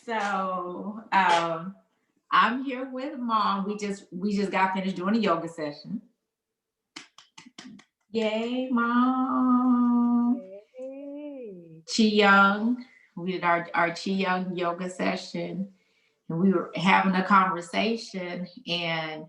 So I'm here with mom. We just got finished doing a yoga session. Yay, mom. Yay. Chi Young. We did our Chi Young yoga session, and we were having a conversation, and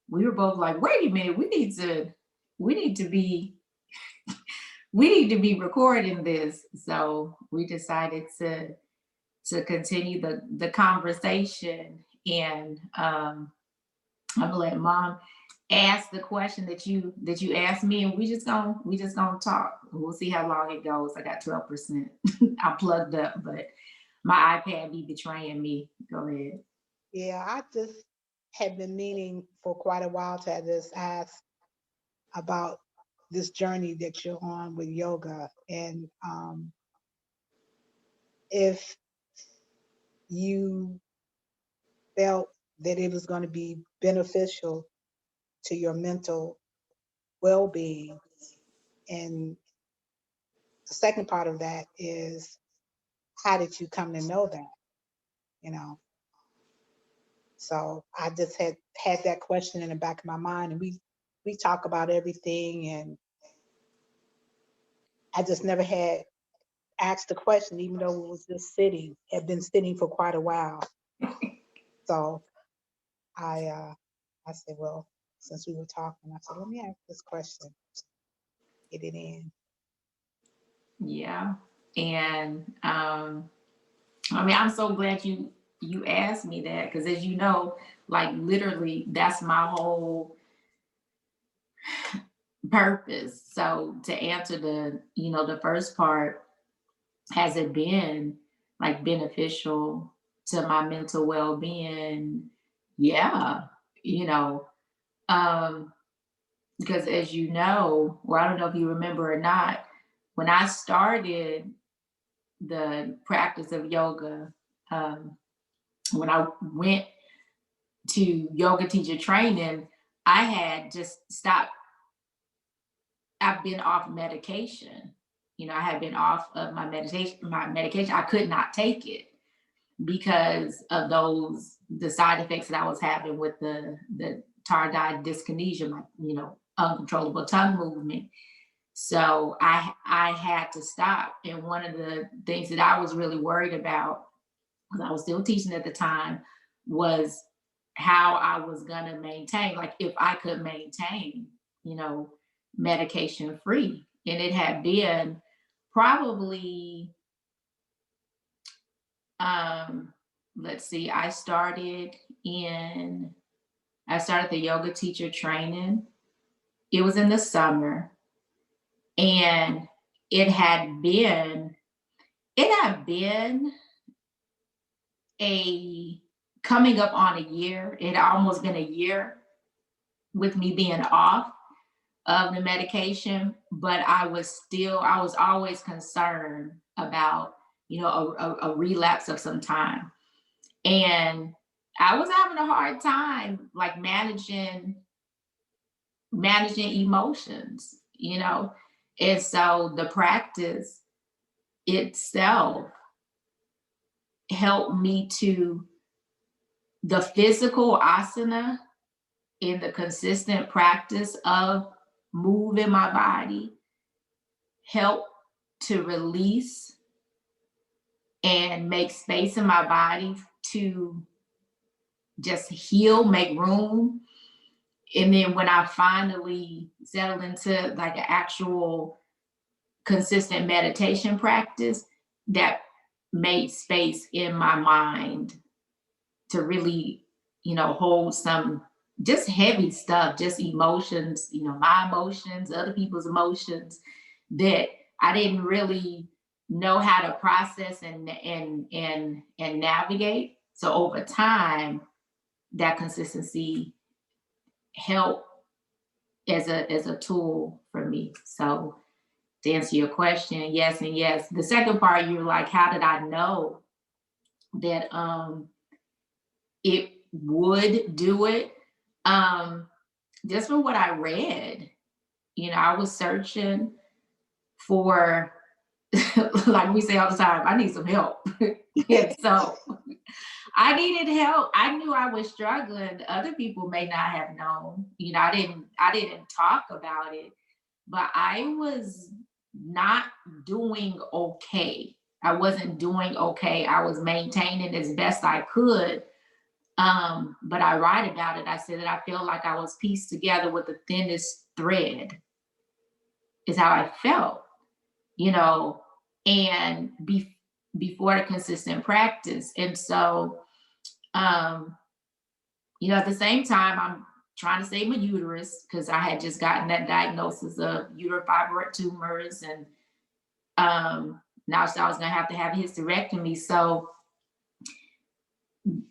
we were both like, wait a minute, we need to be we need to be recording this. So we decided to continue the conversation, and I'm gonna let mom ask the question that you asked me, and we just gonna talk. We'll see how long it goes. I got 12%. I'm plugged up, but my iPad be betraying me. Go ahead. Yeah, I just had been meaning for quite a while to just ask about this journey that you're on with yoga, and if you felt that it was going to be beneficial to your mental well-being. And the second part of that is, how did you come to know that? You know, so I just had that question in the back of my mind, and we talk about everything, and I just never had asked the question, even though it was just sitting, had been sitting for quite a while. So I said, well, since we were talking, I said, let me ask this question, get it in. Yeah. And I mean, I'm so glad you asked me that, because as you know, like literally that's my whole purpose. So to answer the first part, has it been like beneficial to my mental well-being? Yeah, you know, um, because as you know, or I don't know if you remember or not, when I started the practice of yoga, um, when I went to yoga teacher training, I had just stopped. I've been off medication. I had been off of my medication. I could not take it because of the side effects that I was having with the tardive dyskinesia, my uncontrollable tongue movement. So I had to stop. And one of the things that I was really worried about, because I was still teaching at the time, was how I was gonna maintain, like if I could maintain, you know, medication free. And it had been probably, um, let's see, I started the yoga teacher training. It was in the summer, and it had been it had been a coming up on a year. It had almost been a year with me being off of the medication, but I was always concerned about, a relapse of some time. And I was having a hard time like managing emotions. And so the practice itself helped me to the physical asana in the consistent practice of moving my body, help to release and make space in my body to just heal, make room. And then when I finally settled into like an actual consistent meditation practice, that made space in my mind to really, hold some just heavy stuff, just emotions, my emotions, other people's emotions that I didn't really know how to process and navigate. So over time, that consistency helped as a tool for me. So to answer your question, yes and yes. The second part, you're like, how did I know that it would do it? Um, just from what I read, I was searching for, like we say all the time, I need some help. And so I needed help. I knew I was struggling. Other people may not have known. I didn't talk about it, but I was not doing okay. I wasn't doing okay. I was maintaining as best I could. But I write about it. I said that I feel like I was pieced together with the thinnest thread, is how I felt, you know, and before the consistent practice. And so, um, at the same time, I'm trying to save my uterus because I had just gotten that diagnosis of uterine fibroid tumors. And now so I was going to have a hysterectomy. So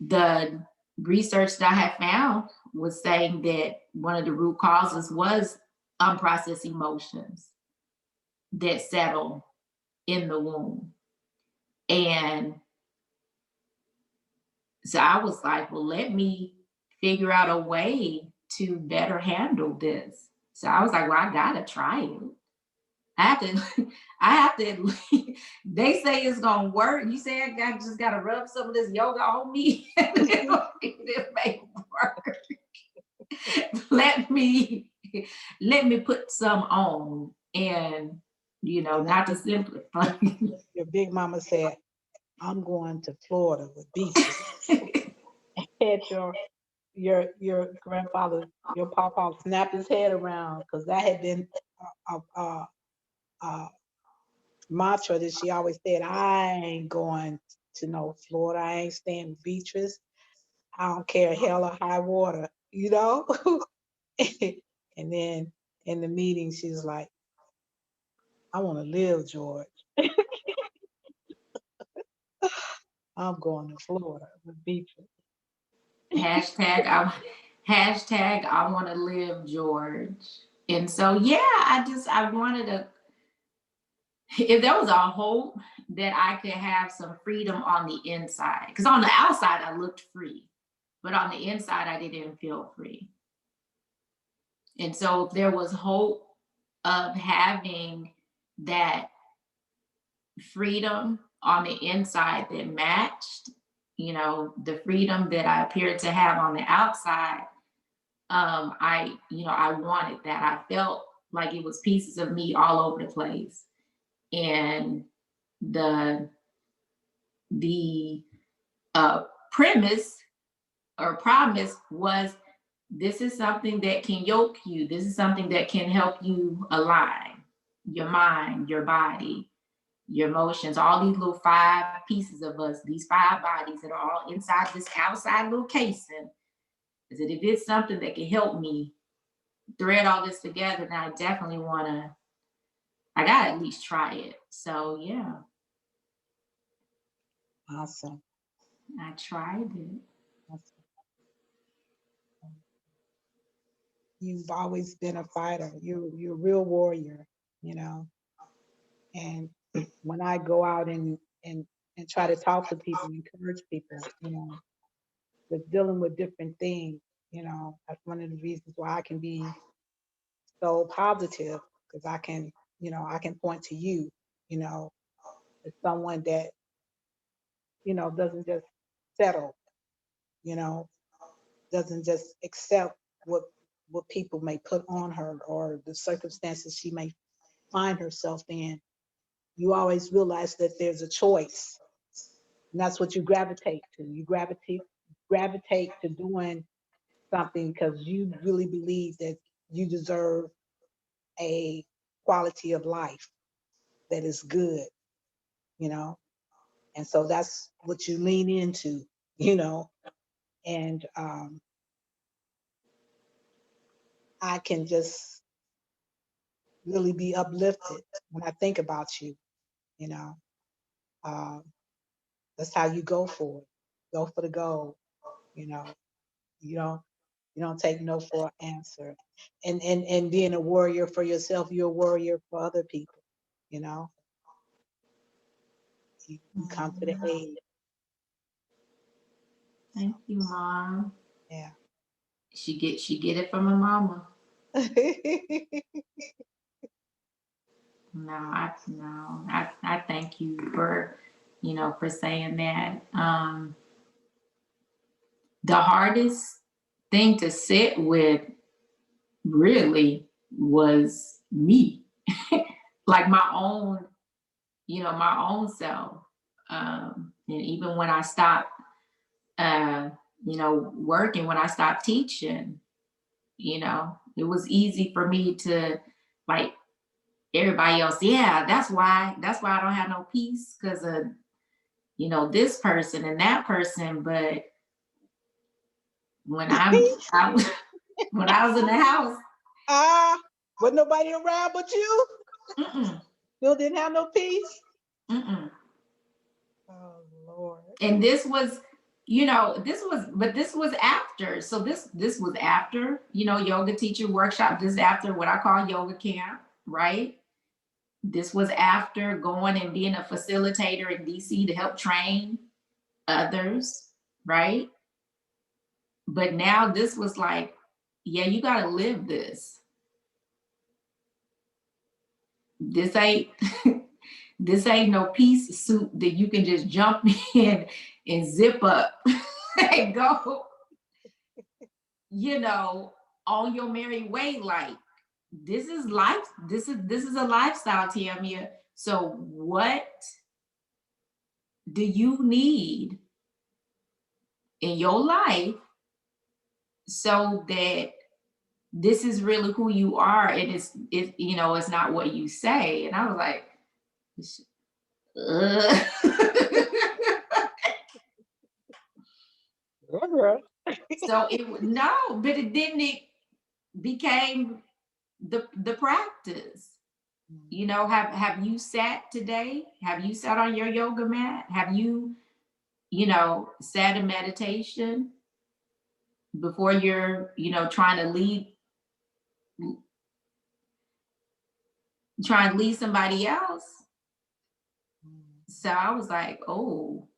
the research that I had found was saying that one of the root causes was unprocessed emotions that settle in the womb. And so I was like, well, let me figure out a way to better handle this. So I was like, well, I gotta try it. I have to, I have to, they say it's gonna work. You say just gotta rub some of this yoga on me and it may work. let me let me put some on, and And I not to think simplify. your big mama said, I'm going to Florida with beaches. Had your grandfather, your papa snap his head around because that had been a mantra that she always said, I ain't going to no Florida. I ain't staying with Beatrice. I don't care hell or high water, you know? And then in the meeting, she's like, I want to live, George. I'm going to Florida with Beatrice. hashtag I hashtag I want to live, George. And so yeah, I wanted to, if there was a hope that I could have some freedom on the inside, because on the outside I looked free, but on the inside I didn't feel free. And so if there was hope of having that freedom on the inside that matched, the freedom that I appeared to have on the outside, I wanted that. I felt like it was pieces of me all over the place. And the the premise or promise was, this is something that can yoke you. This is something that can help you align your mind, your body, your emotions, all these little 5 pieces of us, these 5 bodies that are all inside this outside little casing. Is that if it's something that can help me thread all this together, then I definitely I gotta at least try it. So yeah, Awesome. I tried it. Awesome. You've always been a fighter. You're a real warrior, you know. And when I go out and try to talk to people, encourage people, with dealing with different things, that's one of the reasons why I can be so positive because I can point to you, you know, as someone that, doesn't just settle, you know, doesn't just accept what people may put on her or the circumstances she may find herself in. You always realize that there's a choice, and that's what you gravitate to. You gravitate to doing something because you really believe that you deserve a quality of life that is good, you know. And so that's what you lean into, you know. And I can just really be uplifted when I think about you, you know. Um, that's how you go for it. Go for the goal, you know. You don't you don't take no for an answer. And being a warrior for yourself, you're a warrior for other people, you know. You come to the Mhm. aid. So Thank you, Mom. yeah. She get it from her mama. No, I thank you for for saying that. The hardest thing to sit with really was me, like my own, my own self. And even when I stopped, uh, working, when I stopped teaching, it was easy for me to, like, everybody else, yeah, that's why I don't have no peace, because of, this person and that person. But when I was when I was in the house, Ah, was nobody around but you? mm-mm, Still didn't have no peace? mm-mm. Oh, Lord. And this was after. So this was after, yoga teacher workshop. This is after what I call yoga camp, right? This was after going and being a facilitator in DC to help train others, right? But now this was like, yeah, you got to live this. This ain't this ain't no peace suit that you can just jump in and zip up and go, you know, on your merry way. Like, this is life. This is a lifestyle, Tamia. So what do you need in your life so that this is really who you are, and it's not what you say. And I was like, so no, but it became the practice. Have you sat today? Have you sat on your yoga mat? Have you, sat in meditation before you're, trying to lead somebody else? So I was like, oh,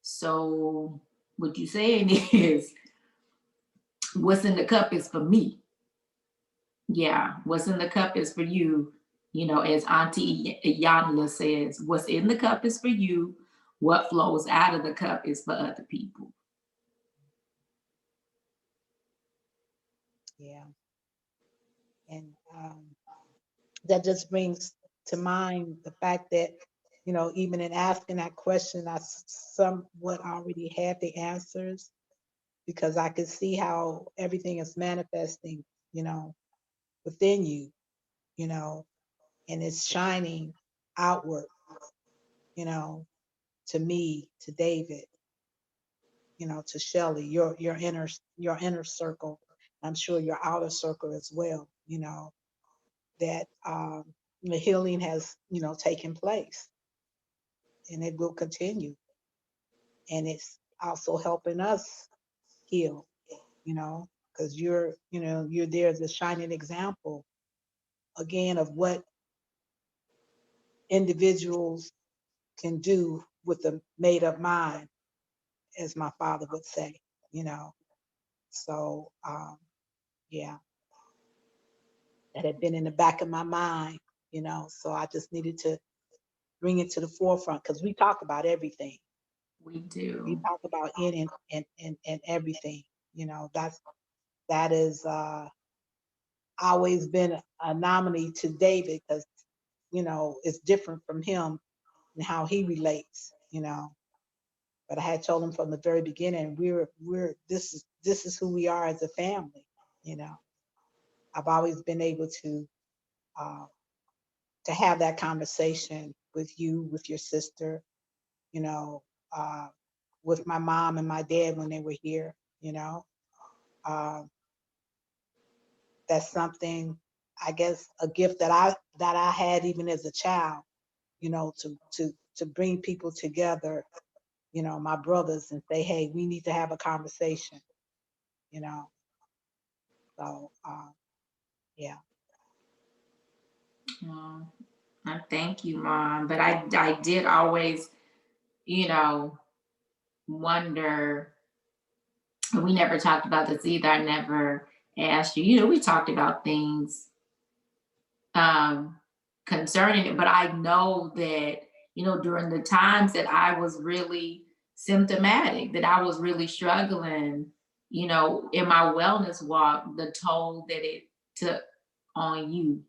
so what you saying is what's in the cup is for me. Yeah, what's in the cup is for you. As Auntie Yanla says, what's in the cup is for you. What flows out of the cup is for other people. Yeah. And that just brings to mind the fact that, even in asking that question, I somewhat already had the answers, because I could see how everything is manifesting, within you, you know, and it's shining outward, you know, to me, to David, to Shelley, your inner circle. I'm sure your outer circle as well, that the healing has, taken place, and it will continue. And it's also helping us heal, because you're there as a shining example again of what individuals can do with a made up mind, as my father would say, you know. So yeah, that had been in the back of my mind, so I just needed to bring it to the forefront, because we talk about everything. We We do. talk about and everything. That is always been a anomaly to David, because it's different from him and how he relates, But I had told him from the very beginning, we're this is who we are as a family, you know. I've always been able uh, to have that conversation with you, with your sister, you know, uh, with my mom and my dad when they were here, you know. Uh, that's something, I guess, a gift that I had even as a child, to bring people together, my brothers, and say, hey, we need to have a conversation, you know. So yeah. Oh, I thank you, Mom. But I did always, you know, wonder. We never talked about this either. I never asked you. We talked about things um, concerning it, but I know that, during the times that I was really symptomatic, that I was really struggling, you know, in my wellness walk, the toll that it took on you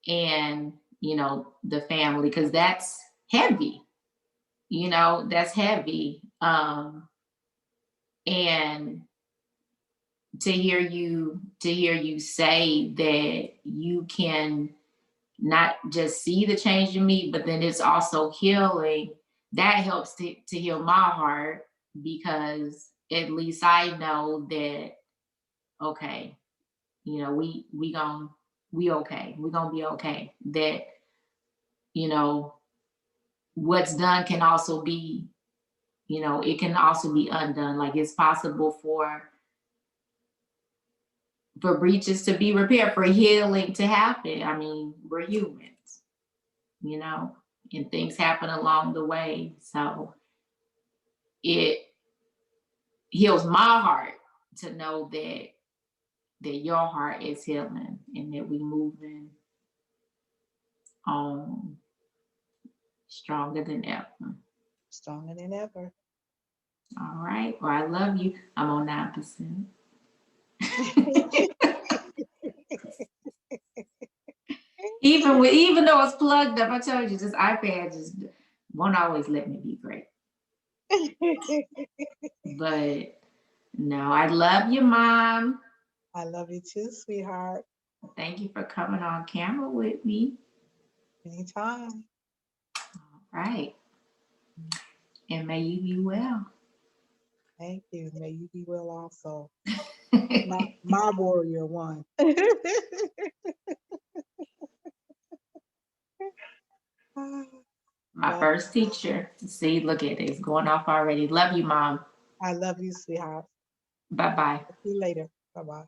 and, you know, the family, because that's heavy, you know, that's heavy. And to hear you say that you can not just see the change in me, but then it's also healing. That helps to heal my heart, because at least I know that, okay, you know, we okay. We're gonna be okay. That, you know, what's done can also be, you know, it can also be undone. Like, it's possible for breaches to be repaired, for healing to happen. I mean, we're humans, you know, and things happen along the way. So it heals my heart to know that your heart is healing, and that we moving on stronger than ever. Stronger than ever. All right. Well, I love you. I'm on 9%. Even though it's plugged up, I told you this iPad just won't always let me be great. But no, I love you, Mom. I love you too, sweetheart. Thank you for coming on camera with me. Anytime. All right. And may you be well. Thank you. May you be well also. My warrior one. My first teacher. See, look at it. It's going off already. Love you, Mom. I love you, sweetheart. Bye-bye. See you later. Bye-bye.